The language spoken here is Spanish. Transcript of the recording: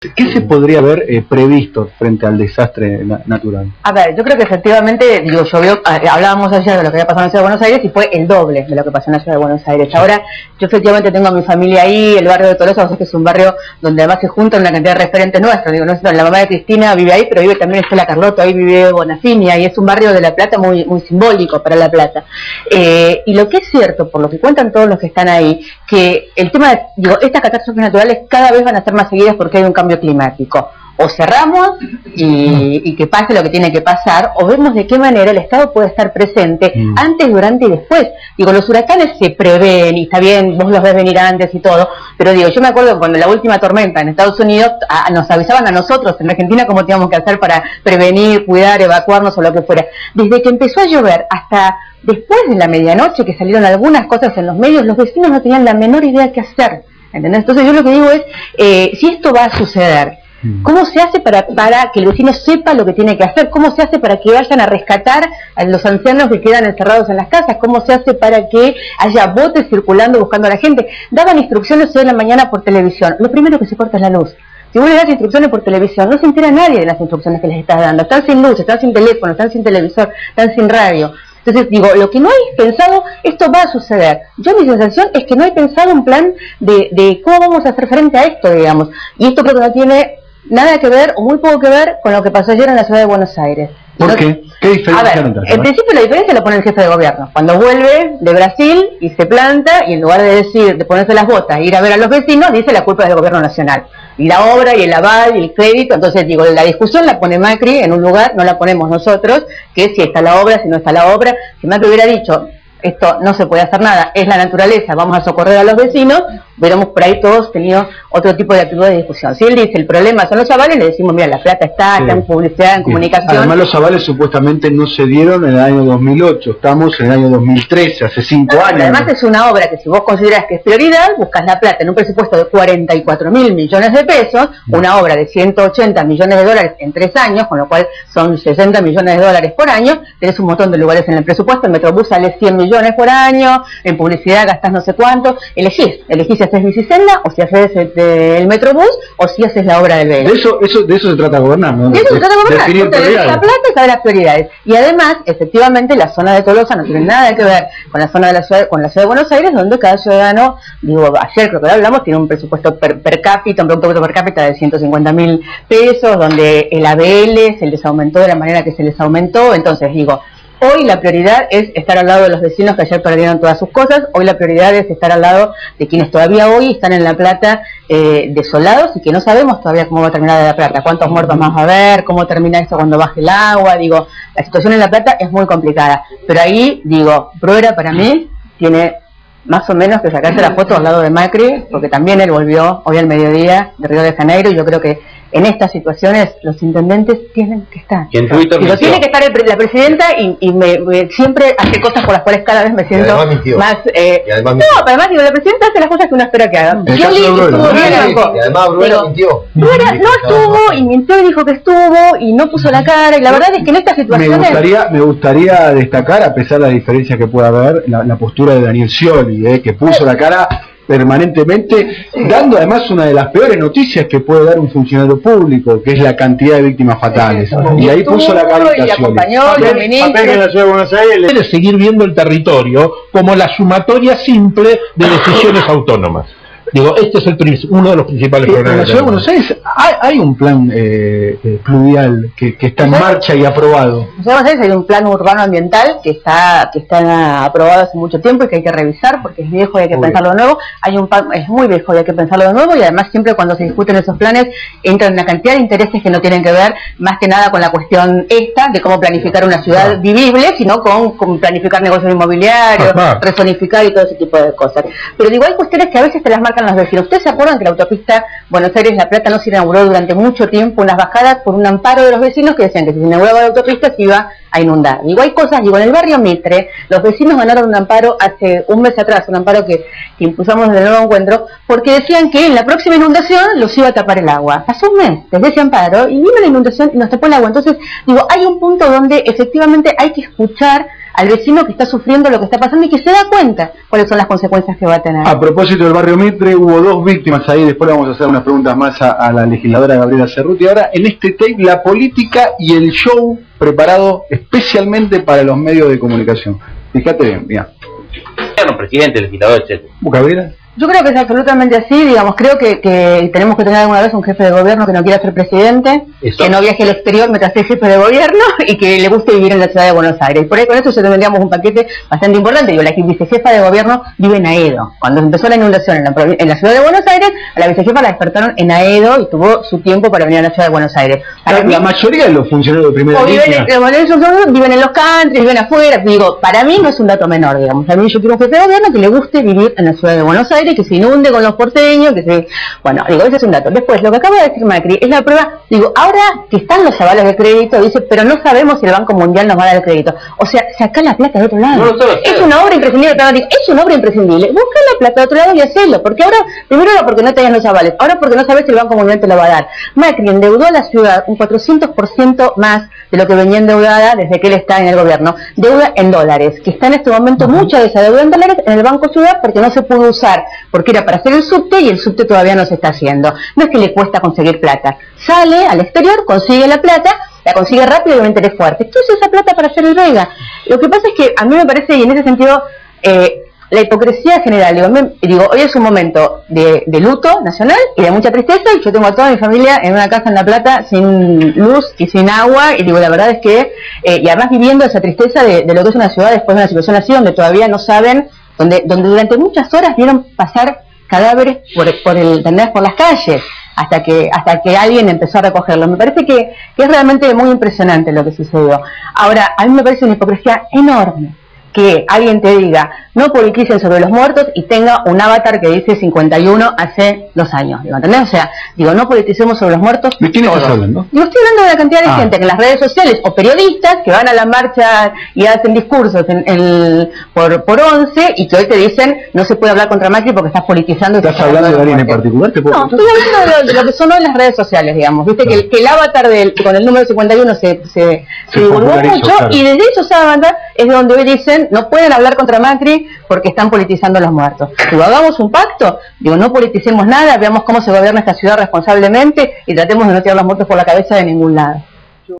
¿Qué se podría haber previsto frente al desastre natural? A ver, yo creo que efectivamente, digo, hablábamos ayer de lo que había pasado en la ciudad de Buenos Aires y fue el doble de lo que pasó en la ciudad de Buenos Aires. Ahora, yo efectivamente tengo a mi familia ahí, el barrio de Tolosa, que es un barrio donde además se juntan una cantidad de referentes nuestros. Digo, nosotros, la mamá de Cristina vive ahí, pero vive también Estela Carlotto, ahí vive Bonafinia, y es un barrio de La Plata muy, muy simbólico para La Plata. Y lo que es cierto, por lo que cuentan todos los que están ahí, que el tema de, digo, estas catástrofes naturales cada vez van a ser más seguidas porque hay un cambio climático. O cerramos y que pase lo que tiene que pasar, o vemos de qué manera el Estado puede estar presente antes, durante y después. Digo, los huracanes se prevén, y está bien, vos los ves venir antes y todo, pero digo, yo me acuerdo cuando la última tormenta en Estados Unidos nos avisaban a nosotros en Argentina cómo teníamos que hacer para prevenir, cuidar, evacuarnos o lo que fuera. Desde que empezó a llover hasta después de la medianoche, que salieron algunas cosas en los medios, los vecinos no tenían la menor idea qué hacer, ¿entendés? Entonces yo lo que digo es, si esto va a suceder, ¿cómo se hace para que el vecino sepa lo que tiene que hacer? ¿Cómo se hace para que vayan a rescatar a los ancianos que quedan encerrados en las casas? ¿Cómo se hace para que haya botes circulando buscando a la gente? Daban instrucciones hoy en la mañana por televisión. Lo primero que se corta es la luz. Si vos le das instrucciones por televisión, no se entera nadie de las instrucciones que les estás dando. Están sin luz, están sin teléfono, están sin televisor, están sin radio. Entonces digo, lo que no hay pensado, esto va a suceder. Yo mi sensación es que no hay pensado un plan de cómo vamos a hacer frente a esto, digamos. Y esto creo que no tiene nada que ver, o muy poco que ver, con lo que pasó ayer en la ciudad de Buenos Aires. ¿Por qué? ¿Qué diferencia? A ver, en principio la diferencia la pone el jefe de gobierno. Cuando vuelve de Brasil y se planta, y en lugar de decir, de ponerse las botas e ir a ver a los vecinos, dice la culpa es del gobierno nacional. Y la obra, y el aval, y el crédito. Entonces digo, la discusión la pone Macri en un lugar, no la ponemos nosotros, que es si está la obra, si no está la obra. Si Macri hubiera dicho, esto no se puede hacer nada, es la naturaleza, vamos a socorrer a los vecinos, hubiéramos por ahí todos tenido otro tipo de actitud de discusión. Si él dice el problema son los avales, le decimos, mira, la plata está en publicidad, en comunicación. Además los avales supuestamente no se dieron en el año 2008, estamos en el año 2013, hace 5 años. Además es una obra que si vos considerás que es prioridad, buscas la plata en un presupuesto de 44.000 millones de pesos, una obra de 180 millones de dólares en 3 años, con lo cual son 60 millones de dólares por año, tenés un montón de lugares en el presupuesto, el Metrobús sale 100 millones por año, en publicidad gastás no sé cuánto, elegís si haces Bicisenda, o si haces el Metrobús, o si haces la obra del Vega. De eso se trata de gobernar, ¿no? De eso se trata de gobernar, tú tenés la plata y sabes las prioridades. Y además, efectivamente, la zona de Tolosa no tiene nada que ver con la zona de la ciudad, con la ciudad de Buenos Aires, donde cada ciudadano, digo, ayer creo que lo hablamos, tiene un presupuesto per cápita, un producto bruto per cápita de 150.000 pesos, donde el ABL se les aumentó de la manera que se les aumentó. Entonces digo, hoy la prioridad es estar al lado de los vecinos que ayer perdieron todas sus cosas, hoy la prioridad es estar al lado de quienes todavía hoy están en La Plata desolados, y que no sabemos todavía cómo va a terminar La Plata, cuántos muertos más va a haber, cómo termina esto cuando baje el agua. Digo, la situación en La Plata es muy complicada, pero ahí, digo, Bruera para mí tiene más o menos que sacarse la foto al lado de Macri, porque también él volvió hoy al mediodía de Río de Janeiro, y yo creo que en estas situaciones los intendentes tienen que estar. Y en Twitter tiene que estar la presidenta, y siempre hace cosas por las cuales cada vez me siento más... además digo, la presidenta hace las cosas que uno espera que haga. Y además Bruera mintió. Bruera no estuvo, y mintió y dijo que estuvo, y no puso la cara, y la verdad es que en estas situaciones... Me gustaría destacar, a pesar de la diferencia que pueda haber, la postura de Daniel Scioli, que puso la cara permanentemente, dando además una de las peores noticias que puede dar un funcionario público, que es la cantidad de víctimas fatales. Y ahí puso la carita. Quiere seguir viendo el territorio como la sumatoria simple de decisiones autónomas. Digo, este es uno de los principales problemas. En la Ciudad de Buenos Aires hay un plan pluvial que está en marcha y aprobado. En la Ciudad de Buenos Aires hay un plan urbano ambiental que está aprobado hace mucho tiempo y que hay que revisar porque es viejo y hay que pensarlo de nuevo. Hay un plan, es muy viejo y hay que pensarlo de nuevo, y además siempre cuando se discuten esos planes entran una cantidad de intereses que no tienen que ver más que nada con la cuestión de cómo planificar una ciudad vivible, sino con planificar negocios inmobiliarios, rezonificar y todo ese tipo de cosas. Pero digo, hay cuestiones que a veces te las marcan los vecinos. ¿Ustedes se acuerdan que la autopista Buenos Aires-La Plata no se inauguró durante mucho tiempo, unas bajadas por un amparo de los vecinos que decían que si se inauguraba la autopista se iba a inundar? Digo, hay cosas, digo, en el barrio Mitre, los vecinos ganaron un amparo hace un mes atrás, un amparo que impulsamos desde el Nuevo Encuentro, porque decían que en la próxima inundación los iba a tapar el agua. Pasó un mes desde ese amparo y vino la inundación y nos tapó el agua. Entonces, digo, hay un punto donde efectivamente hay que escuchar al vecino que está sufriendo lo que está pasando y que se da cuenta cuáles son las consecuencias que va a tener. A propósito del barrio Mitre, hubo 2 víctimas ahí, después le vamos a hacer unas preguntas más a la legisladora Gabriela Cerruti. Ahora, en este tape, la política y el show preparado especialmente para los medios de comunicación. Fíjate bien, mira. Presidente, legislador, etc. Gabriela. Yo creo que es absolutamente así, digamos, creo que tenemos que tener alguna vez un jefe de gobierno que no quiera ser presidente, que no viaje al exterior mientras sea jefe de gobierno y que le guste vivir en la ciudad de Buenos Aires. Por ahí con esto tendríamos un paquete bastante importante. Digo, la vicejefa de gobierno vive en Aedo. Cuando empezó la inundación en la ciudad de Buenos Aires, a la vicejefa la despertaron en Aedo y tuvo su tiempo para venir a la ciudad de Buenos Aires. La mayoría de los funcionarios de primera línea viven en los countries, viven afuera. Digo, para mí no es un dato menor, digamos. A mí yo quiero un jefe de gobierno que le guste vivir en la ciudad de Buenos Aires, que se inunde con los porteños, bueno, digo, ese es un dato. Después, lo que acaba de decir Macri es la prueba, digo, ahora que están los avales de crédito, dice, pero no sabemos si el Banco Mundial nos va a dar el crédito. O sea, sacar la plata de otro lado. Es una obra imprescindible, es una obra imprescindible. Busca la plata de otro lado y hacelo, porque ahora, primero porque no tenían los avales, ahora porque no sabes si el Banco Mundial te lo va a dar. Macri endeudó a la ciudad un 400% más de lo que venía endeudada desde que él está en el gobierno. Deuda en dólares, que está en este momento mucha de esa deuda en dólares en el Banco Ciudad porque no se pudo usar, porque era para hacer el subte y el subte todavía no se está haciendo. No es que le cuesta conseguir plata. Sale al exterior, consigue la plata, la consigue rápido y un interés fuerte. ¿Qué usa esa plata para hacer el Vega? Lo que pasa es que a mí me parece, y en ese sentido, la hipocresía general, digo, hoy es un momento de luto nacional y de mucha tristeza, y yo tengo a toda mi familia en una casa en La Plata sin luz y sin agua, y digo, la verdad es que, y además viviendo esa tristeza de lo que es una ciudad después de una situación así, donde todavía no saben, donde durante muchas horas vieron pasar cadáveres por las calles, hasta que alguien empezó a recogerlos. Me parece que es realmente muy impresionante lo que sucedió. Ahora, a mí me parece una hipocresía enorme que alguien te diga, no politicen sobre los muertos y tenga un avatar que dice 51 hace 2 años. Digo, ¿entendés? O sea, digo, no politicemos sobre los muertos. ¿De quién estás hablando? Digo, estoy hablando de la cantidad de gente que en las redes sociales, o periodistas que van a la marcha y hacen discursos por 11 y que hoy te dicen, no se puede hablar contra Macri porque estás politizando. ¿Estás hablando de alguien en particular? ¿Te puedo no, estoy hablando de lo que sonó en las redes sociales, digamos. Viste que el avatar con el número 51 se divulgó mucho, claro. Y desde esos avatar es de donde hoy dicen, no pueden hablar contra Macri porque están politizando a los muertos. Digo, hagamos un pacto, digo, no politicemos nada, veamos cómo se gobierna esta ciudad responsablemente y tratemos de no tirar los muertos por la cabeza de ningún lado.